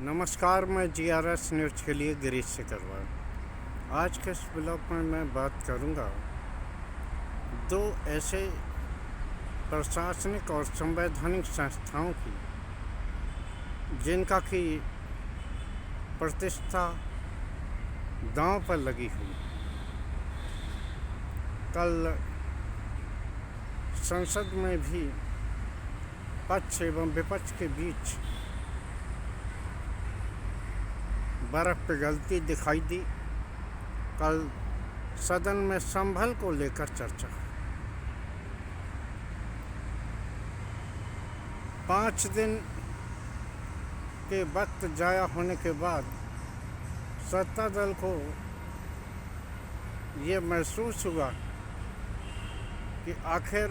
नमस्कार, मैं GRS news के लिए गिरीश सिकरवार। आज के इस ब्लॉग में मैं बात करूंगा दो ऐसे प्रशासनिक और संवैधानिक संस्थाओं की जिनका की प्रतिष्ठा दांव पर लगी हुई। कल संसद में भी पक्ष एवं विपक्ष के बीच बर्फ पिघलती दिखाई दी। कल सदन में संभल को लेकर चर्चा। 5 दिन के वक्त जाया होने के बाद सत्ता दल को ये महसूस हुआ कि आखिर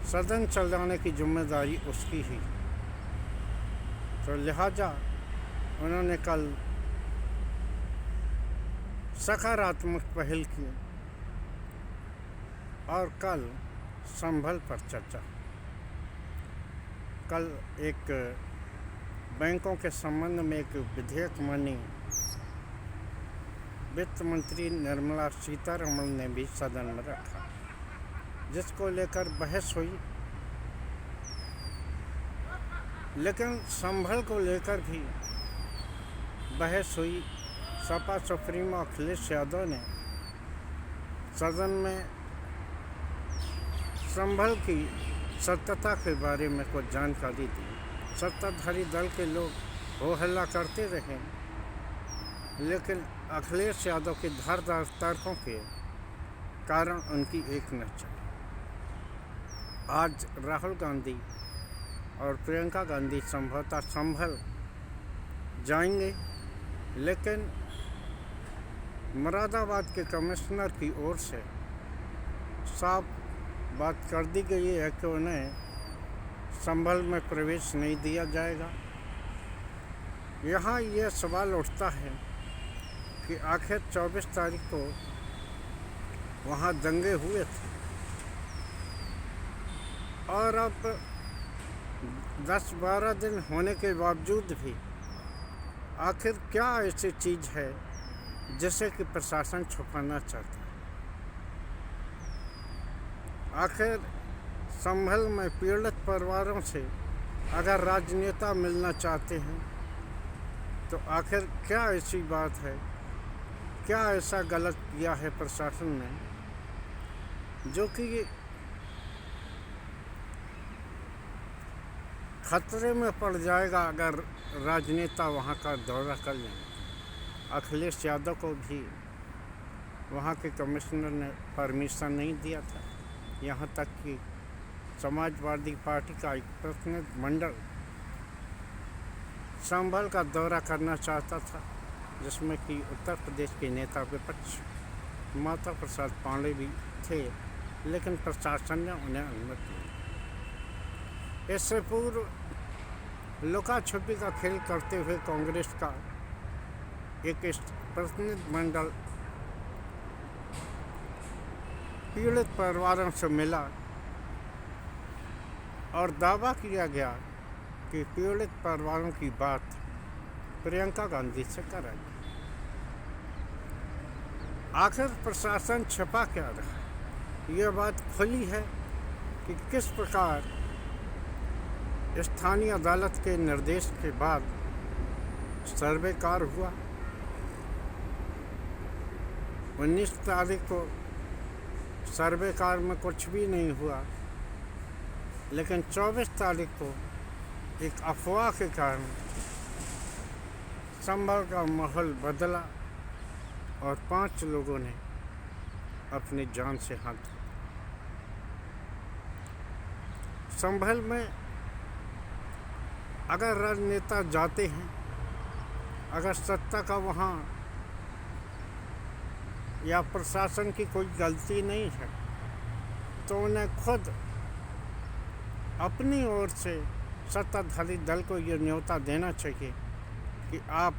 सदन चलाने की जिम्मेदारी उसकी ही, तो लिहाजा उन्होंने कल सकारात्मक पहल की और कल संभल पर चर्चा। कल एक बैंकों के संबंध में एक विधेयक माननीय वित्त मंत्री निर्मला सीतारमण ने भी सदन में रखा, जिसको लेकर बहस हुई। लेकिन संभल को लेकर भी बहस हुई। सपा सुप्रीमो अखिलेश यादव ने सदन में संभल की सत्यता के बारे में कुछ जानकारी दी। सत्ताधारी दल के लोग हो हल्ला करते रहे, लेकिन अखिलेश यादव के धारदार तर्कों के कारण उनकी एक न चली। आज राहुल गांधी और प्रियंका गांधी संभवतः संभल जाएंगे, लेकिन मुरादाबाद के कमिश्नर की ओर से साफ बात कर दी गई है कि उन्हें संभल में प्रवेश नहीं दिया जाएगा। यहाँ यह सवाल उठता है कि आखिर 24 तारीख को वहाँ दंगे हुए थे और अब 10-12 दिन होने के बावजूद भी आखिर क्या ऐसी चीज़ है जिसे कि प्रशासन छुपाना चाहता है। आखिर संभल में पीड़ित परिवारों से अगर राजनेता मिलना चाहते हैं तो आखिर क्या ऐसी बात है, क्या ऐसा गलत किया है प्रशासन ने जो कि खतरे में पड़ जाएगा अगर राजनेता वहाँ का दौरा कर लें। अखिलेश यादव को भी वहाँ के कमिश्नर ने परमिशन नहीं दिया था। यहाँ तक कि समाजवादी पार्टी का एक प्रतिनिधिमंडल संभल का दौरा करना चाहता था, जिसमें कि उत्तर प्रदेश के नेता विपक्ष माता प्रसाद पांडे भी थे, लेकिन प्रशासन ने उन्हें अनुमति दी। इससे पूर्व लुका छुपी का खेल करते हुए कांग्रेस का एक प्रतिनिधिमंडल पीड़ित परिवारों से मिला और दावा किया गया कि पीड़ित परिवारों की बात प्रियंका गांधी से कराई। आखिर प्रशासन छिपा क्या रहा? यह बात खुली है कि किस प्रकार स्थानीय अदालत के निर्देश के बाद सर्वे कार्य हुआ। 19 तारीख को सर्वे कार्य में कुछ भी नहीं हुआ, लेकिन 24 तारीख को एक अफवाह के कारण संभल का माहौल बदला और 5 लोगों ने अपनी जान से हाथ धोया। संभल में अगर राजनेता जाते हैं, अगर सत्ता का वहाँ या प्रशासन की कोई गलती नहीं है, तो उन्हें खुद अपनी ओर से सत्ताधारी दल को ये न्योता देना चाहिए कि आप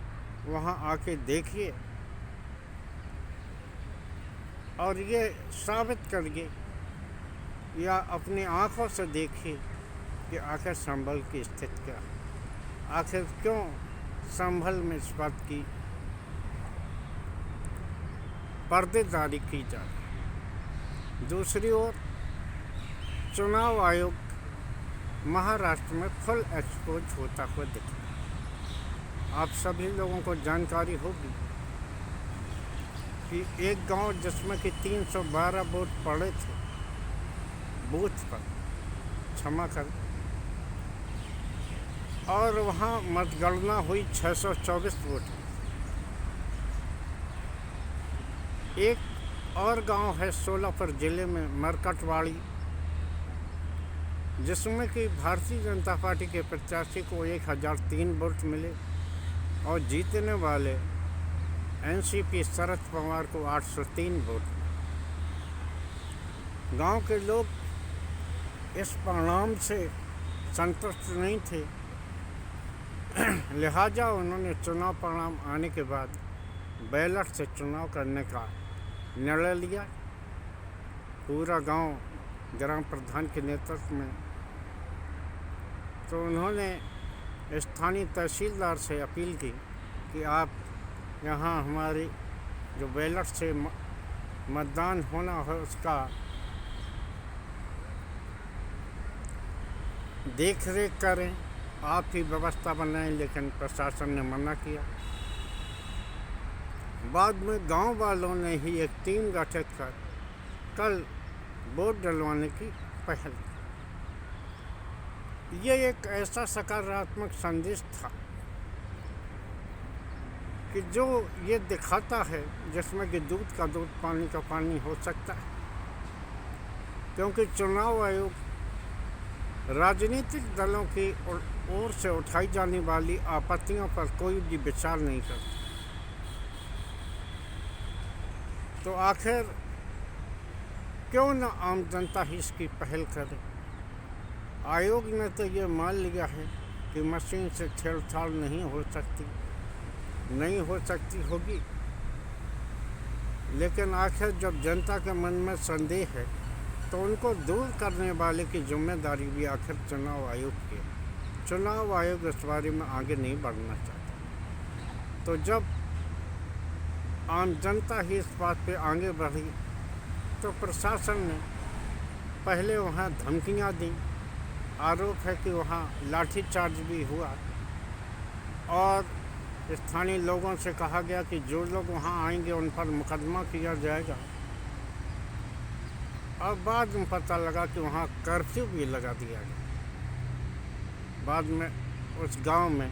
वहाँ आके देखिए और ये साबित करिए या अपनी आँखों से देखिए कि आखिर संभल की स्थिति क्या है, आखिर क्यों संभल में इस बात की पर्देदारी की जा रही। दूसरी ओर चुनाव आयोग महाराष्ट्र में फुल एक्सपोज होता हुआ दिखा। आप सभी लोगों को जानकारी होगी कि एक गांव जिसमें कि 312 वोट पड़े थे बूथ पर, क्षमा कर, और वहाँ मतगणना हुई 624 वोट। एक और गांव है सोलापुर जिले में मरकटवाड़ी, जिसमें कि भारतीय जनता पार्टी के प्रत्याशी को 1003 वोट मिले और जीतने वाले एनसीपी शरद पवार को 803 वोट। गांव के लोग इस परिणाम से संतुष्ट नहीं थे, लिहाजा उन्होंने चुनाव परिणाम आने के बाद बैलेट से चुनाव करने का निर्णय लिया। पूरा गांव ग्राम प्रधान के नेतृत्व में, तो उन्होंने स्थानीय तहसीलदार से अपील की कि आप यहाँ हमारी जो बैलेट से मतदान होना है उसका देख रेख करें, आप ही व्यवस्था बनाएं। लेकिन प्रशासन ने मना किया। बाद में गांव वालों ने ही एक टीम गठित कर कल वोट डलवाने की पहल की। ये एक ऐसा सकारात्मक संदेश था कि जो ये दिखाता है जिसमें कि दूध का दूध पानी का पानी हो सकता है, क्योंकि चुनाव आयोग राजनीतिक दलों की ओर से उठाई जाने वाली आपत्तियों पर कोई भी विचार नहीं करता। तो आखिर क्यों न आम जनता ही इसकी पहल करे। आयोग ने तो ये मान लिया है कि मशीन से छेड़छाड़ नहीं हो सकती होगी, लेकिन आखिर जब जनता के मन में संदेह है तो उनको दूर करने वाले की जिम्मेदारी भी आखिर चुनाव आयोग की है। चुनाव आयोग इस बारे में आगे नहीं बढ़ना चाहता। तो जब आम जनता ही इस बात पे आगे बढ़ी तो प्रशासन ने पहले वहाँ धमकियाँ दी। आरोप है कि वहाँ लाठीचार्ज भी हुआ और स्थानीय लोगों से कहा गया कि जो लोग वहाँ आएंगे उन पर मुकदमा किया जाएगा। और बाद में पता लगा कि वहाँ कर्फ्यू भी लगा दिया गया। बाद में उस गांव में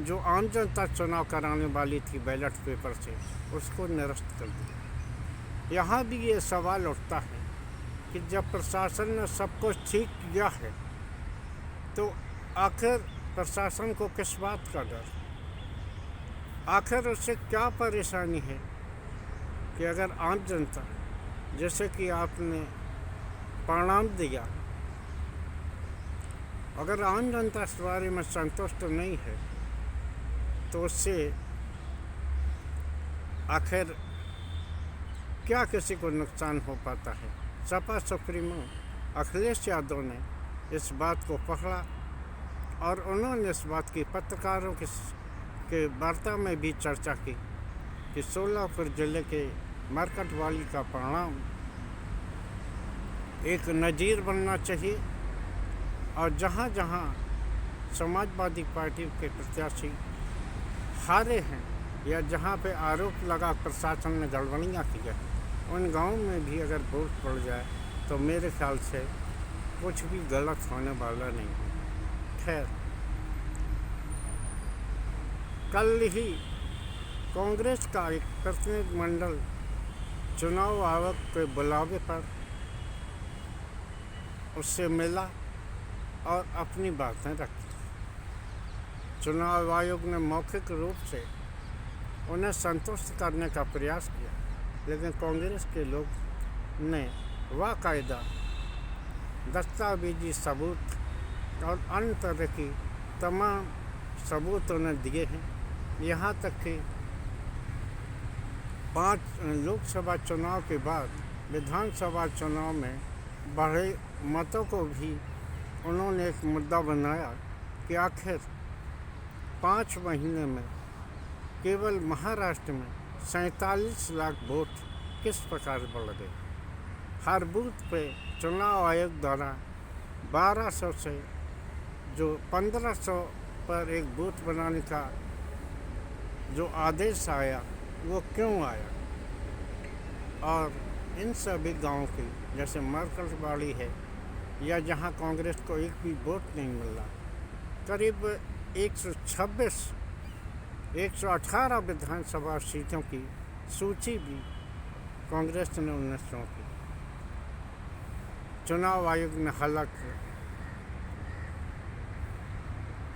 जो आम जनता चुनाव कराने वाली थी बैलेट पेपर से, उसको निरस्त कर दिया। यहाँ भी ये सवाल उठता है कि जब प्रशासन ने सब कुछ ठीक किया है तो आखिर प्रशासन को किस बात का डर, आखिर उससे क्या परेशानी है कि अगर आम जनता, जैसे कि आपने परिणाम दिया, अगर आम जनता इस बारे में संतुष्ट नहीं है तो उससे आखिर क्या किसी को नुकसान हो पाता है। सपा सुप्रीमो अखिलेश यादव ने इस बात को पकड़ा और उन्होंने इस बात की पत्रकारों के वार्ता में भी चर्चा की कि सोलापुर जिले के मरकटवाड़ी का परिणाम एक नज़ीर बनना चाहिए और जहाँ जहाँ समाजवादी पार्टी के प्रत्याशी हारे हैं या जहाँ पे आरोप लगा प्रशासन ने गड़बड़ियाँ की है, उन गाँव में भी अगर वोट पड़ जाए तो मेरे ख्याल से कुछ भी गलत होने वाला नहीं है। खैर, कल ही कांग्रेस का एक प्रतिनिधिमंडल चुनाव आयोग के बुलावे पर उससे मिला और अपनी बातें रखी। चुनाव आयोग ने मौखिक रूप से उन्हें संतुष्ट करने का प्रयास किया, लेकिन कांग्रेस के लोग ने बाकायदा दस्तावेजी सबूत और अन्य तरह की तमाम सबूत उन्हें दिए हैं। यहाँ तक कि 5 लोकसभा चुनाव के बाद विधानसभा चुनाव में बढ़े मतों को भी उन्होंने एक मुद्दा बनाया कि आखिर 5 महीने में केवल महाराष्ट्र में 47 लाख वोट किस प्रकार बढ़ गए। हर बूथ पे चुनाव आयोग द्वारा 1200 से जो 1500 पर एक बूथ बनाने का जो आदेश आया वो क्यों आया। और इन सभी गांवों की जैसे मरकजबाड़ी है या जहां कांग्रेस को एक भी वोट नहीं मिल रहा, करीब 118 विधानसभा सीटों की सूची भी कांग्रेस ने उन्हें सौंपी। चुनाव आयोग ने हालांकि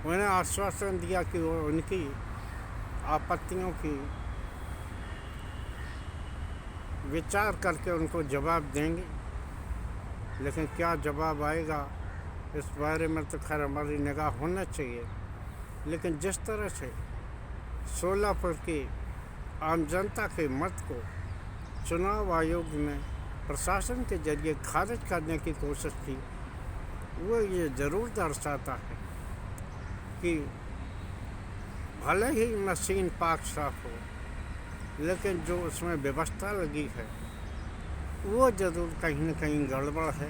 उन्हें आश्वासन दिया कि वो उनकी आपत्तियों की विचार करके उनको जवाब देंगे, लेकिन क्या जवाब आएगा इस बारे में तो खैर हमारी निगाह होना चाहिए। लेकिन जिस तरह से सोलापुर की आम जनता के मत को चुनाव आयोग ने प्रशासन के जरिए खारिज करने की कोशिश की, वो ये ज़रूर दर्शाता है कि भले ही मशीन पाक साफ हो, लेकिन जो उसमें व्यवस्था लगी है वो ज़रूर कहीं न कहीं गड़बड़ है।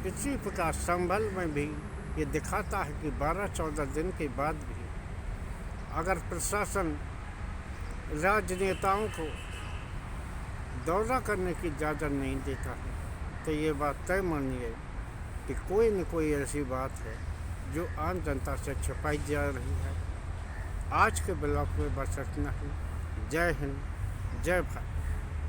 इसी प्रकार संभल में भी ये दिखाता है कि 12-14 दिन के बाद भी अगर प्रशासन राजनेताओं को दौरा करने की इजाज़त नहीं देता है तो ये बात तय मानिए कि कोई न कोई ऐसी बात है जो आम जनता से छुपाई जा रही है। आज के ब्लॉग में बस इतना ही। जय हिंद, जय भारत।